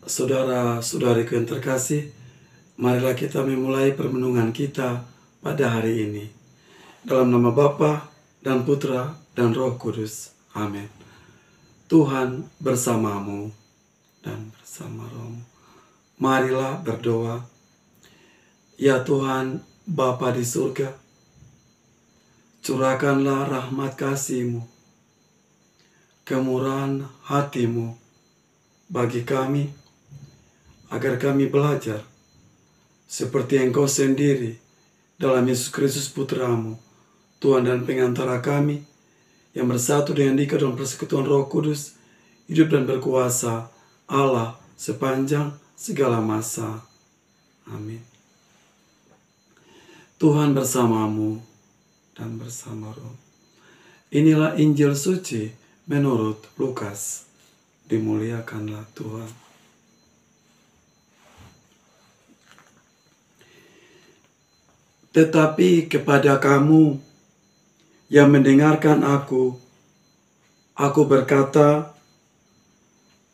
Saudara-saudariku yang terkasih, marilah kita memulai permenungan kita pada hari ini. Dalam nama Bapa dan Putra dan Roh Kudus. Amin. Tuhan bersamamu dan bersama rohmu. Marilah berdoa. Ya Tuhan, Bapa di surga, curahkanlah rahmat kasih-Mu, kemurahan hati-Mu bagi kami, agar kami belajar seperti Engkau sendiri dalam Yesus Kristus Putra-Mu, Tuhan dan pengantara kami, yang bersatu dengan Dikau dalam persekutuan Roh Kudus, hidup dan berkuasa Allah sepanjang segala masa. Amin. Tuhan bersamamu dan bersama roh. Inilah Injil suci menurut Lukas. Dimuliakanlah Tuhan. Tetapi kepada kamu yang mendengarkan aku berkata,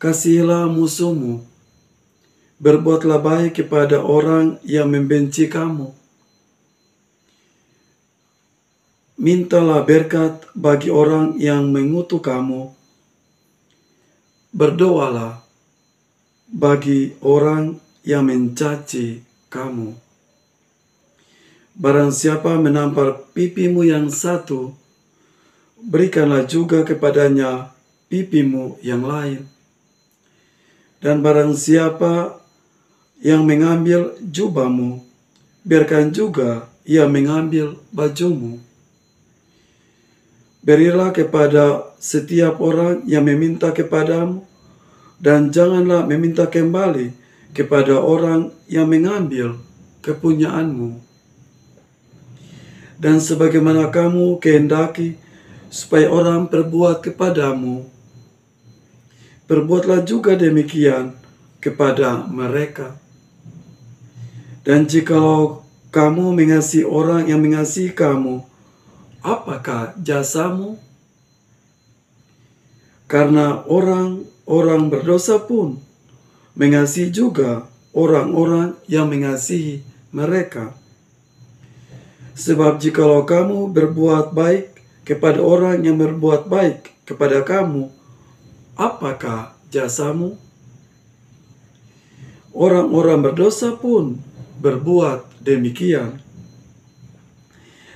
kasihilah musuhmu, berbuatlah baik kepada orang yang membenci kamu, mintalah berkat bagi orang yang mengutuk kamu, berdoalah bagi orang yang mencaci kamu. Barang siapa menampar pipimu yang satu, berikanlah juga kepadanya pipimu yang lain. Dan barang siapa yang mengambil jubahmu, biarkan juga ia mengambil bajumu. Berilah kepada setiap orang yang meminta kepadamu, dan janganlah meminta kembali kepada orang yang mengambil kepunyaanmu. Dan sebagaimana kamu kehendaki supaya orang perbuat kepadamu, perbuatlah juga demikian kepada mereka. Dan jikalau kamu mengasihi orang yang mengasihi kamu, apakah jasamu? Karena orang-orang berdosa pun mengasihi juga orang-orang yang mengasihi mereka. Sebab jikalau kamu berbuat baik kepada orang yang berbuat baik kepada kamu, apakah jasamu? Orang-orang berdosa pun berbuat demikian.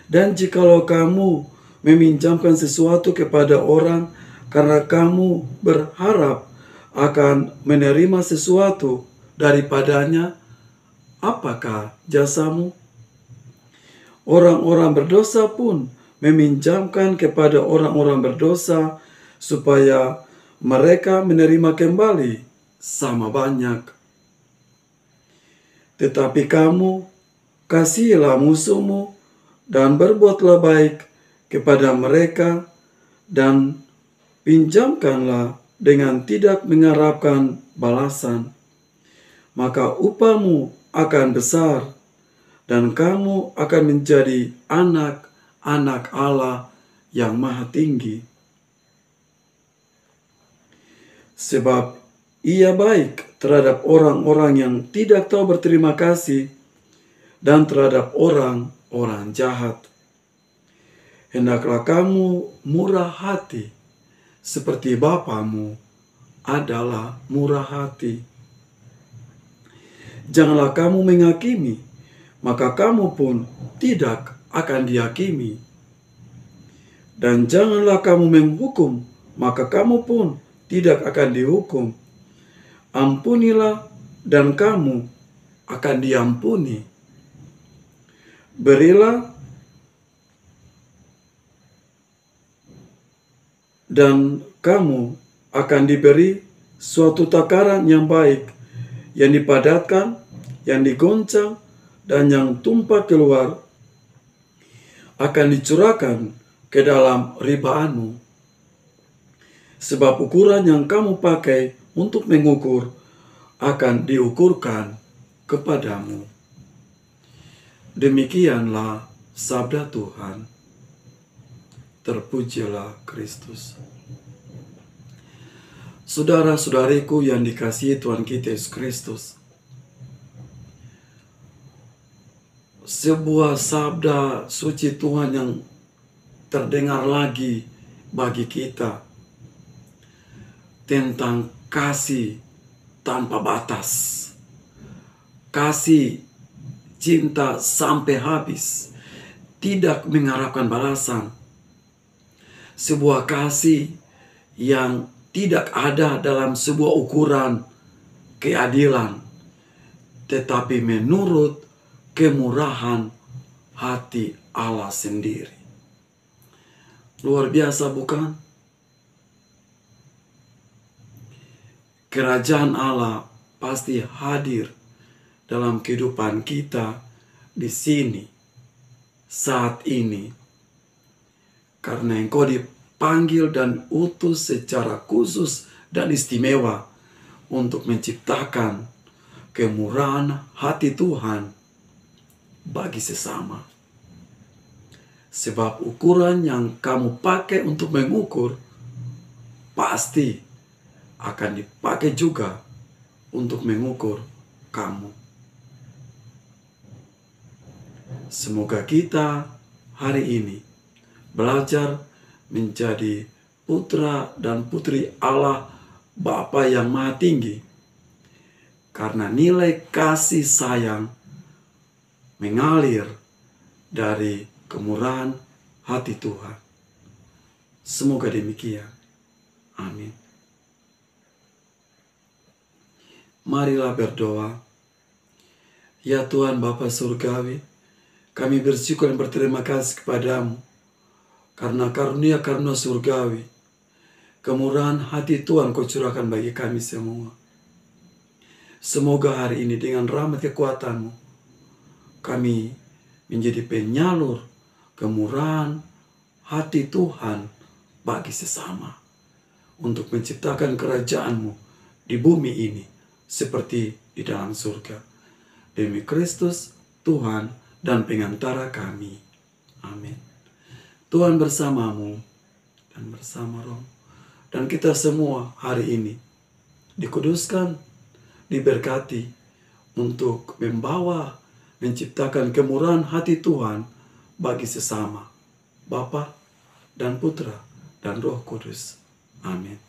Dan jikalau kamu meminjamkan sesuatu kepada orang karena kamu berharap akan menerima sesuatu daripadanya, apakah jasamu? Orang-orang berdosa pun meminjamkan kepada orang-orang berdosa supaya mereka menerima kembali sama banyak. Tetapi kamu kasihilah musuhmu dan berbuatlah baik kepada mereka, dan pinjamkanlah dengan tidak mengharapkan balasan. Maka upahmu akan besar, dan kamu akan menjadi anak-anak Allah yang Maha Tinggi. Sebab Ia baik terhadap orang-orang yang tidak tahu berterima kasih dan terhadap orang-orang jahat. Hendaklah kamu murah hati, seperti Bapamu adalah murah hati. Janganlah kamu menghakimi, maka kamu pun tidak akan dihakimi. Dan janganlah kamu menghukum, maka kamu pun tidak akan dihukum. Ampunilah, dan kamu akan diampuni. Berilah, dan kamu akan diberi suatu takaran yang baik, yang dipadatkan, yang digoncang, dan yang tumpah keluar, akan dicurahkan ke dalam ribaanmu. Sebab ukuran yang kamu pakai untuk mengukur akan diukurkan kepadamu. Demikianlah sabda Tuhan. Terpujilah Kristus. Saudara-saudariku yang dikasihi Tuhan kita Yesus Kristus, sebuah sabda suci Tuhan yang terdengar lagi bagi kita tentang kasih tanpa batas, kasih cinta sampai habis, tidak mengharapkan balasan, sebuah kasih yang tidak ada dalam sebuah ukuran keadilan, tetapi menurut kemurahan hati Allah sendiri. Luar biasa bukan? Kerajaan Allah pasti hadir dalam kehidupan kita di sini saat ini, karena engkau dipanggil dan utus secara khusus dan istimewa untuk menciptakan kemurahan hati Tuhan bagi sesama. Sebab ukuran yang kamu pakai untuk mengukur pasti akan dipakai juga untuk mengukur kamu. Semoga kita hari ini belajar menjadi putra dan putri Allah Bapa yang Maha Tinggi, karena nilai kasih sayang mengalir dari kemurahan hati Tuhan. Semoga demikian. Amin. Marilah berdoa. Ya Tuhan Bapa Surgawi, kami bersyukur dan berterima kasih kepadamu karena karunia-karunia surgawi, kemurahan hati Tuhan Kau curahkan bagi kami semua. Semoga hari ini dengan rahmat kekuatan-Mu kami menjadi penyalur kemurahan hati Tuhan bagi sesama, untuk menciptakan kerajaan-Mu di bumi ini seperti di dalam surga. Demi Kristus Tuhan dan pengantara kami. Amin. Tuhan bersamamu dan bersama Roh, dan kita semua hari ini dikuduskan, diberkati untuk membawa, menciptakan kemurahan hati Tuhan bagi sesama, Bapa dan Putra dan Roh Kudus. Amin.